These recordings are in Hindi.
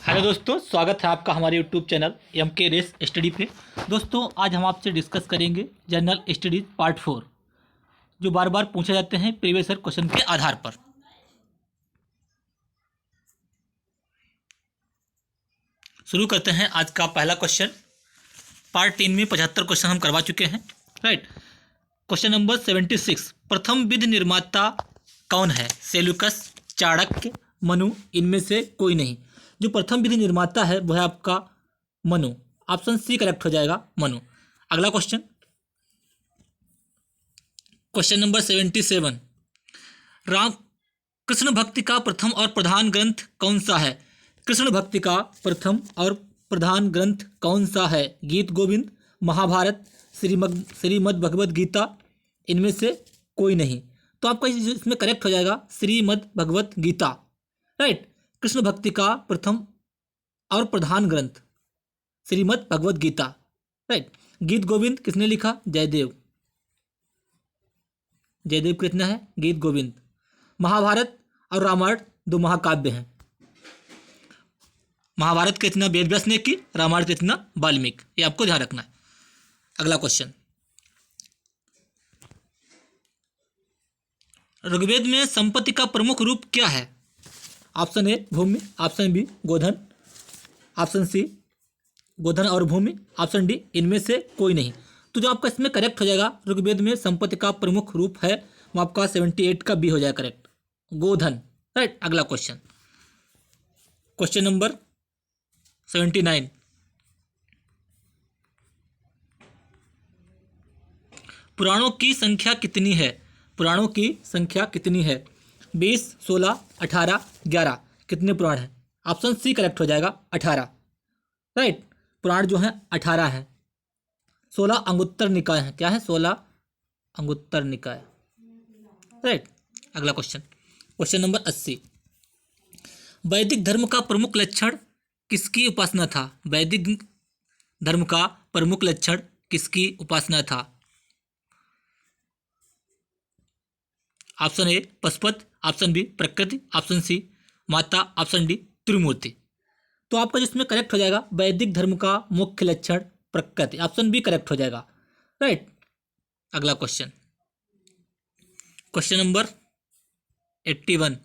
हेलो दोस्तों, स्वागत है आपका हमारे यूट्यूब चैनल एम के रेस स्टडी पे। दोस्तों, आज हम आपसे डिस्कस करेंगे जनरल स्टडीज पार्ट 4, जो बार बार पूछे जाते हैं प्रीवियस ईयर क्वेश्चन के आधार पर। शुरू करते हैं आज का पहला क्वेश्चन। पार्ट 3 में 75 क्वेश्चन हम करवा चुके हैं, राइट। क्वेश्चन नंबर 76, प्रथम विधि निर्माता कौन है? सेल्यूकस, चाणक्य, मनु, इनमें से कोई नहीं। जो प्रथम विधि निर्माता है वह है आपका मनु। ऑप्शन सी करेक्ट हो जाएगा, मनु। अगला question, question number 77, Ram Krishna भक्ति का प्रथम और प्रधान ग्रंथ कौन सा है? कृष्ण भक्ति का प्रथम और प्रधान ग्रंथ कौन सा है? गीत गोविंद, महाभारत, श्रीमद् भगवद गीता, इनमें से कोई नहीं। तो आपका इसमें करेक्ट हो जाएगा श्रीमद् भगवद गीता, राइट। कृष्ण भक्ति का प्रथम और प्रधान ग्रंथ श्रीमद् भगवद गीता, राइट। गीत गोविंद किसने लिखा? जयदेव। जयदेव कितना है? गीत गोविंद। महाभारत और रामायण दो महाकाव्य हैं। महाभारत के इतना वेद व्यास ने की, रामायण के इतना वाल्मीकि, ये आपको ध्यान रखना है। अगला क्वेश्चन, ऋग्वेद में संपत्ति का प्रमुख रूप क्या है? ऑप्शन ए भूमि, ऑप्शन बी गोधन, ऑप्शन सी गोधन और भूमि, ऑप्शन डी इनमें से कोई नहीं। तो जो आपका इसमें करेक्ट हो जाएगा ऋग्वेद में संपत्ति का प्रमुख रूप है वो आपका 78 का बी हो जाएगा करेक्ट, गोधन, राइट। अगला क्वेश्चन, क्वेश्चन नंबर 79, पुराणों की संख्या कितनी है? पुराणों की संख्या कितनी है? 20, 16, 18, 11, कितने पुराण हैं? ऑप्शन सी करेक्ट हो जाएगा 18, राइट। पुराण जो है 18 है। 16 अंगुत्तर निकाय हैं। क्या है? 16 अंगुत्तर निकाय, राइट। अगला क्वेश्चन, क्वेश्चन नंबर 80, वैदिक धर्म का प्रमुख लक्षण किसकी उपासना था? वैदिक धर्म का प्रमुख लक्षण किसकी उपासना था? ऑप्शन ए पशुपत, ऑप्शन बी प्रकृति, ऑप्शन सी माता, ऑप्शन डी त्रिमूर्ति। तो आपका जिसमें करेक्ट हो जाएगा वैदिक धर्म का मुख्य लक्षण प्रकृति, ऑप्शन बी करेक्ट हो जाएगा, राइट। अगला क्वेश्चन, क्वेश्चन नंबर 81,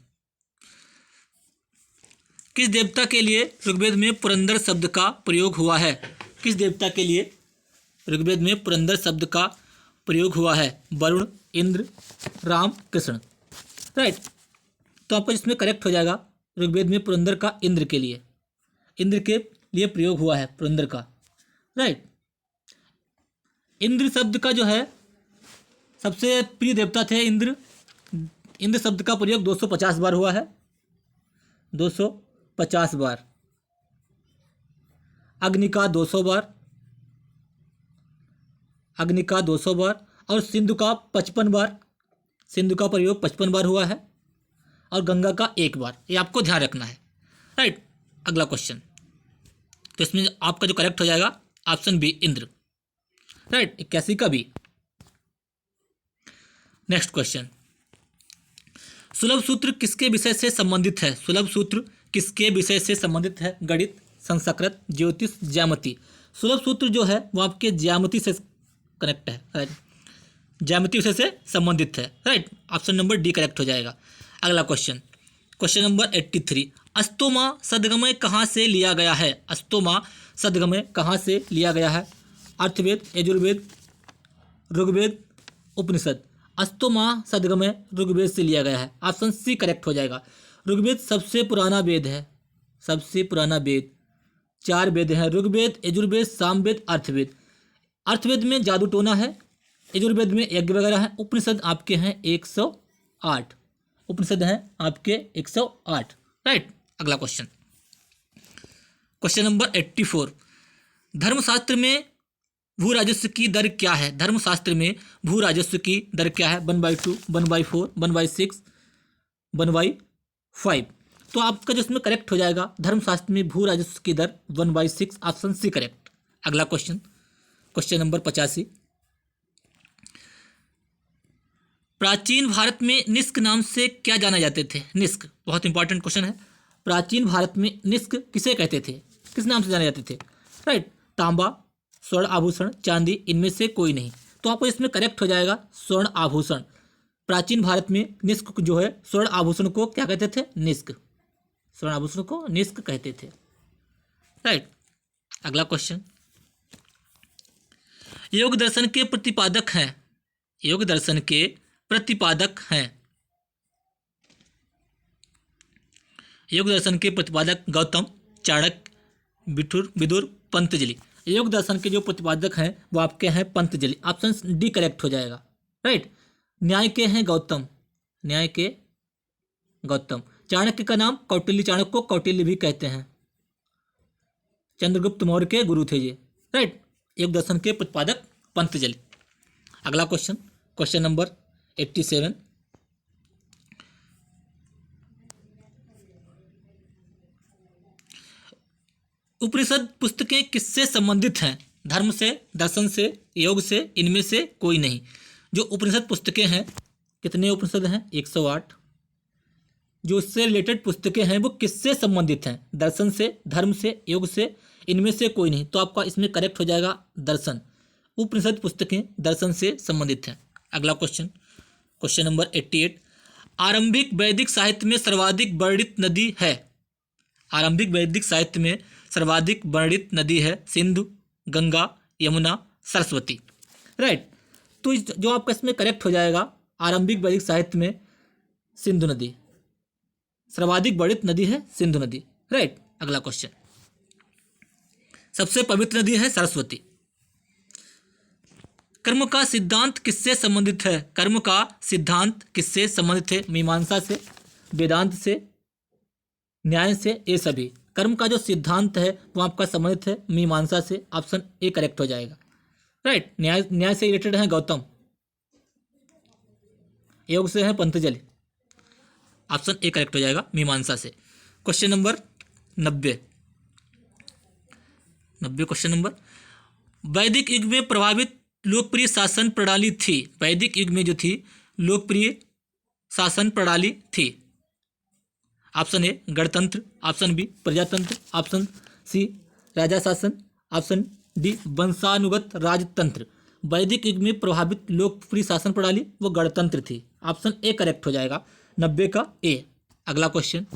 किस देवता के लिए ऋग्वेद में पुरंदर शब्द का प्रयोग हुआ है? किस देवता के लिए ऋग्वेद में पुरंदर शब्द का प्रयोग हुआ है? वरुण, इंद्र, राम, कृष्ण, राइट। तो आपको इसमें करेक्ट हो जाएगा ऋग्वेद में पुरंदर का इंद्र के लिए, इंद्र के लिए प्रयोग हुआ है पुरंदर का, राइट। इंद्र शब्द का जो है सबसे प्रिय देवता थे इंद्र। इंद्र शब्द का प्रयोग 250 बार हुआ है, 250 बार। अग्नि का 200 बार, अग्नि का 200 बार, और सिंधु का 55 बार। सिंधु का प्रयोग 55 बार हुआ है, और गंगा का 1 बार। ये आपको ध्यान रखना है, राइट। अगला क्वेश्चन, तो इसमें आपका जो करेक्ट हो जाएगा ऑप्शन बी इंद्र, राइट। 81 का बी। नेक्स्ट क्वेश्चन, सुलभ सूत्र किसके विषय से संबंधित है? सुलभ सूत्र किसके विषय से संबंधित है? गणित, संस्कृत, ज्योतिष, ज्यामिति। सुलभ सूत्र जो है वो आपके ज्यामिति से कनेक्ट है, राइट। ज्यामिति विषय से संबंधित है, right. Option number D correct हो जाएगा। अगला क्वेश्चन, क्वेश्चन नंबर 83, अस्तोमा सदगमय कहाँ से लिया गया है? अस्तोमा सदगमय कहाँ से लिया गया है? अर्थवेद, यजुर्वेद, ऋग्वेद, उपनिषद। अस्तोमा सदगमय ऋग्वेद से लिया गया है, ऑप्शन सी करेक्ट हो जाएगा। ऋग्वेद सबसे पुराना वेद है, सबसे पुराना वेद। 4 वेद हैं, ऋग्वेद, यजुर्वेद, सामवेद, अर्थवेद। अर्थवेद में जादू टोना है, यजुर्वेद में यज्ञ वगैरह है, उपनिषद आपके हैं 108, उपनिषद हैं आपके 108, राइट। अगला क्वेश्चन, क्वेश्चन नंबर 84, धर्मशास्त्र में भू राजस्व की दर क्या है? धर्मशास्त्र में भू राजस्व की दर क्या है? 1/2, 1/4, 1/6, 1/5। तो आपका जिसमें करेक्ट हो जाएगा धर्मशास्त्र में भू राजस्व की दर 1/6, ऑप्शन सी करेक्ट। अगला क्वेश्चन, क्वेश्चन नंबर 85, प्राचीन भारत में निष्क नाम से क्या जाना जाते थे? निष्क बहुत इंपॉर्टेंट क्वेश्चन है। प्राचीन भारत में निष्क किसे कहते थे, किस नाम से जाने जाते थे? राइट, तांबा, स्वर्ण आभूषण, चांदी, इनमें से कोई नहीं। तो आपको इसमें करेक्ट हो जाएगा स्वर्ण आभूषण। प्राचीन भारत में निष्क जो है स्वर्ण आभूषण को क्या कहते थे? निष्क। स्वर्ण आभूषण को निष्क कहते थे। राइट, अगला क्वेश्चन, योग दर्शन के प्रतिपादक हैं, योग दर्शन के प्रतिपादक हैं, योग दर्शन के प्रतिपादक गौतम, चाणक्य, विदुर, पंतजलि। योग दर्शन के जो प्रतिपादक हैं वो आपके हैं पंतजलि। ऑप्शन डी करेक्ट हो जाएगा। राइट, न्याय के हैं गौतम, न्याय के गौतम। चाणक्य का नाम कौटिल्य, चाणक्य को कौटिल्य भी कहते हैं। चंद्रगुप्त मौर्य के गुरु थे ये। राइट, योग दर्शन के प्रतिपादक पंतजलि। अगला क्वेश्चन, क्वेश्चन नंबर 87, उपनिषद पुस्तकें किससे संबंधित हैं? धर्म से, दर्शन से, योग से, इनमें से कोई नहीं। जो उपनिषद पुस्तकें हैं, कितने उपनिषद हैं? 108। जो इससे रिलेटेड पुस्तकें हैं वो किससे संबंधित हैं? दर्शन से, धर्म से, योग से, इनमें से कोई नहीं। तो आपका इसमें करेक्ट हो जाएगा दर्शन। उपनिषद पुस्तकें दर्शन से संबंधित हैं। अगला क्वेश्चन, क्वेश्चन नंबर 88, आरंभिक वैदिक साहित्य में सर्वाधिक वर्णित नदी है? आरंभिक वैदिक साहित्य में सर्वाधिक वर्णित नदी है सिंधु, गंगा, यमुना, सरस्वती। राइट, तो जो आपका इसमें करेक्ट हो जाएगा आरंभिक वैदिक साहित्य में सिंधु नदी, सर्वाधिक वर्णित नदी है सिंधु नदी। राइट, अगला क्वेश्चन, सबसे पवित्र नदी है सरस्वती। कर्म का सिद्धांत किससे संबंधित है? कर्म का सिद्धांत किससे संबंधित है? मीमांसा से, वेदांत से, न्याय से, ये सभी। कर्म का जो सिद्धांत है वो आपका संबंधित है मीमांसा से। ऑप्शन ए करेक्ट हो जाएगा। राइट, न्याय से रिलेटेड है गौतम, योग से है पंतजलि। ऑप्शन ए करेक्ट हो जाएगा मीमांसा से। क्वेश्चन नंबर 90 क्वेश्चन नंबर, वैदिक युग में प्रभावित लोकप्रिय शासन प्रणाली थी? वैदिक युग में जो थी लोकप्रिय शासन प्रणाली थी? ऑप्शन ए गणतंत्र, ऑप्शन बी प्रजातंत्र, ऑप्शन सी राजा शासन, ऑप्शन डी वंशानुगत राजतंत्र। वैदिक युग में प्रभावित लोकप्रिय शासन प्रणाली वो गणतंत्र थी। ऑप्शन ए करेक्ट हो जाएगा 90 का ए। अगला क्वेश्चन,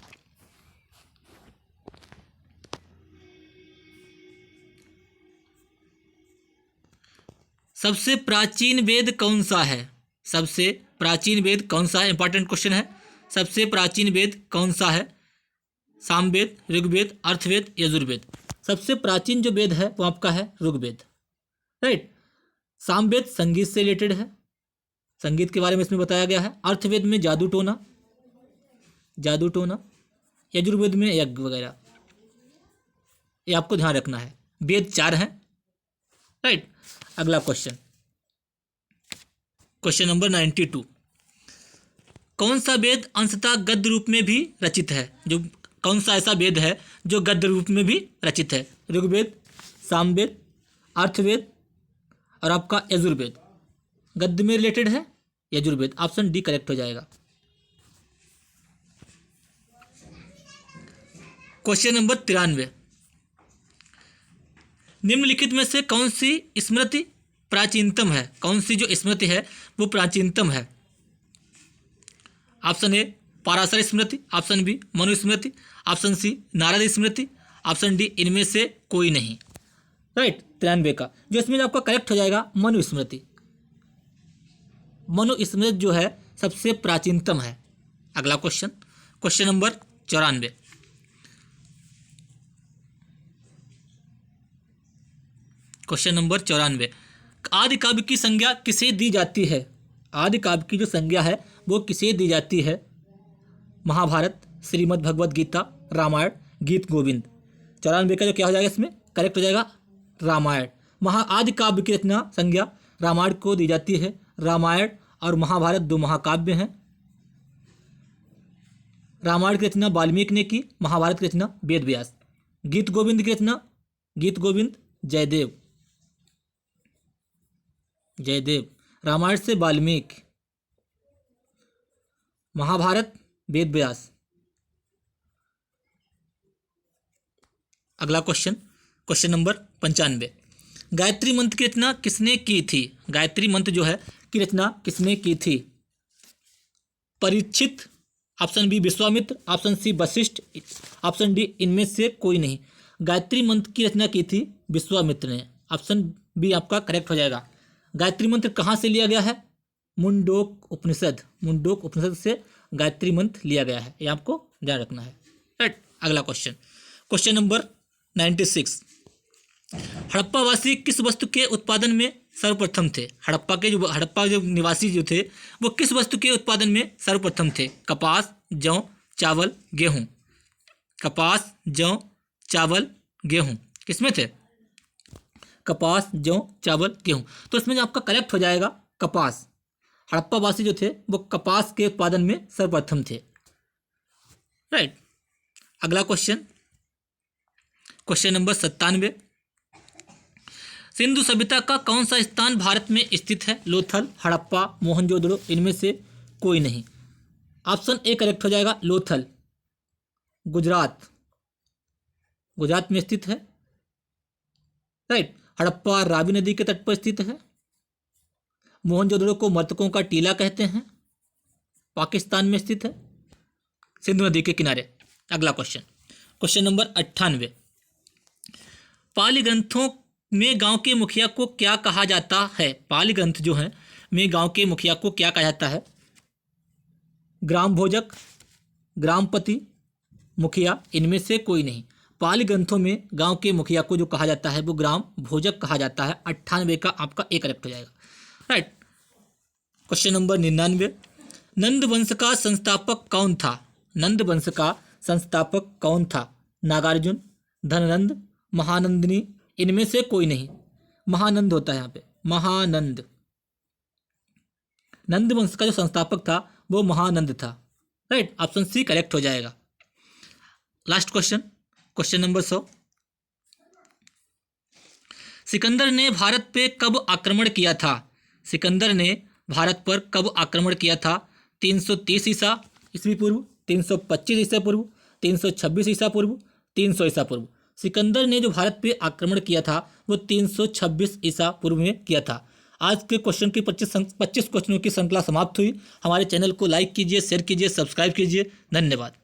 सबसे प्राचीन वेद कौन सा है? सबसे प्राचीन वेद कौन सा है? इंपॉर्टेंट क्वेश्चन है। सबसे प्राचीन वेद कौन सा है? सामवेद, ऋग्वेद, अर्थवेद, यजुर्वेद। सबसे प्राचीन जो वेद है वो आपका है ऋग्वेद। राइट, सामवेद संगीत से रिलेटेड है, संगीत के बारे में इसमें बताया गया है। अर्थवेद में जादू टोना, यजुर्वेद में यज्ञ वगैरह, ये आपको ध्यान रखना है। वेद 4 हैं। राइट, अगला क्वेश्चन, क्वेश्चन नंबर 92, कौन सा वेद अंशतः गद्य रूप में भी रचित है? जो कौन सा ऐसा वेद है जो गद्य रूप में भी रचित है? ऋग्वेद, सामवेद, अर्थवेद और आपका यजुर्वेद। गद्य में रिलेटेड है यजुर्वेद। ऑप्शन डी करेक्ट हो जाएगा। क्वेश्चन नंबर 93, निम्नलिखित में से कौन सी स्मृति प्राचीनतम है? कौन सी जो स्मृति है वो प्राचीनतम है? Option A Parashar Smriti, option B Manu Smriti, option C Narad Smriti, option D इनमें से कोई नहीं। राइट, 93 का जो इसमें आपका करेक्ट हो जाएगा मनु स्मृति। मनु स्मृति जो है सबसे प्राचीनतम है। अगला question, question number 94, question number 94, आदि काव्य की संज्ञा किसे दी जाती है? आदि काव्य की जो संज्ञा है वो किसे दी जाती है? महाभारत, श्रीमद् भगवद गीता, रामायण, गीत गोविंद। 94 का जो क्या हो जाएगा इसमें करेक्ट हो जाएगा रामायण। आदि काव्य की रचना संज्ञा रामायण को दी जाती है। रामायण और महाभारत 2 महाकाव्य हैं। रामायण की रचना वाल्मीकि ने की, महाभारत की रचना वेद व्यास। गीत गोविंद की रचना गीत गोविंद जयदेव, रामायण से वाल्मीकि, महाभारत वेद व्यास। अगला क्वेश्चन, क्वेश्चन नंबर 95, गायत्री मंत्र की रचना किसने की थी? गायत्री मंत्र जो है की रचना किसने की थी? Parikshit, option B Vishwamitra, option C Vashishtha, option D इनमें से कोई नहीं। गायत्री मंत्र की रचना की थी विश्वामित्र ने, ऑप्शन बी आपका करेक्ट हो जाएगा। गायत्री मंत्र कहाँ से लिया गया है? मुंडोक उपनिषद, मुंडोक उपनिषद से गायत्री मंत्र लिया गया है, ये आपको ध्यान रखना है। राइट, अगला क्वेश्चन, क्वेश्चन नंबर 96, हड़प्पावासी किस वस्तु के उत्पादन में सर्वप्रथम थे? हड़प्पा जो निवासी जो थे वो किस वस्तु के उत्पादन में सर्वप्रथम थे? कपास, जौ, चावल, गेहूं। कपास, जौ, चावल, गेहूं, किसमें थे? कपास, जौ, चावल, गेहूं। तो इसमें जो आपका करेक्ट हो जाएगा कपास। हड़प्पावासी जो थे वो कपास के उत्पादन में सर्वप्रथम थे। राइट, अगला क्वेश्चन, क्वेश्चन नंबर 97, सिंधु सभ्यता का कौन सा स्थान भारत में स्थित है? लोथल, हड़प्पा, मोहनजोदड़ो, इनमें से कोई नहीं। ऑप्शन ए करेक्ट हो जाएगा, लोथल, गुजरात, गुजरात में स्थित है। राइट, हड़प्पा रावी नदी के तट पर स्थित है। मोहनजोदड़ो को मर्तकों का टीला कहते हैं, पाकिस्तान में स्थित है, सिंधु नदी के किनारे। अगला क्वेश्चन, क्वेश्चन नंबर 98, पाली ग्रंथों में गांव के मुखिया को क्या कहा जाता है? पाली ग्रंथ जो है में गांव के मुखिया को क्या कहा जाता है? ग्राम भोजक, ग्रामपति, मुखिया, इनमें से कोई नहीं। पाली ग्रंथों में गांव के मुखिया को जो कहा जाता है वो ग्राम भोजक कहा जाता है। 98 का आपका ए करेक्ट हो जाएगा। राइट, क्वेश्चन नंबर 99, नंद वंश का संस्थापक कौन था? नंद वंश का संस्थापक कौन था? नागार्जुन, धननंद, महानंदिनी, इनमें से कोई नहीं। महानंद होता है यहाँ पे, महानंद। नंद वंश का जो संस्थापक था वो महानंद था। राइट, ऑप्शन सी करेक्ट हो जाएगा। Last question, question number 100, Sikandar ने भारत पे कब आक्रमण किया था? सिकंदर ने भारत पर कब आक्रमण किया था? 330 ईसा पूर्व, 325 ईसा पूर्व, 326 ईसा पूर्व, 300 ईसा पूर्व। सिकंदर ने जो भारत पे आक्रमण किया था वो 326 ईसा पूर्व में किया था। आज के क्वेश्चन की 25 क्वेश्चनों की श्रृंखला समाप्त हुई। हमारे चैनल को लाइक कीजिए, शेयर कीजिए, सब्सक्राइब कीजिए। धन्यवाद।